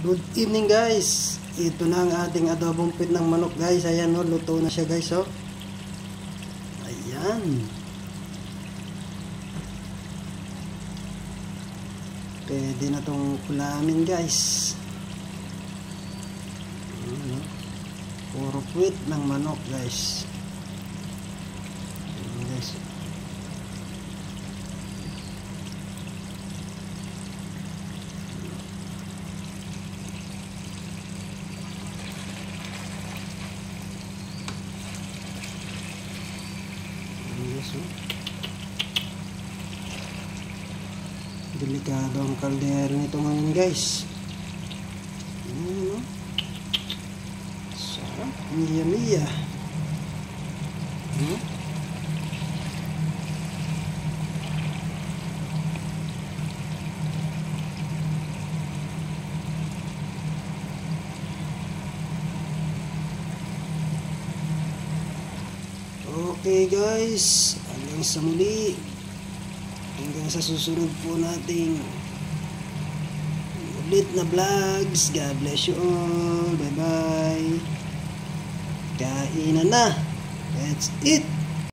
Good evening guys. Ito na ang ating adobong pit ng manok guys. Ayan o, luto na siya guys o. Ayan. Pwede na itong ulamin guys. Ayan, puro puwit ng manok guys. Ayan guys. Delikado ang kaldero nito ngayon guys. Sarap, miya miya. Okay guys, hanggang sa muli, hanggang sa susunod po nating ulit na vlogs. God bless you all, bye bye. Kainan na, that's it.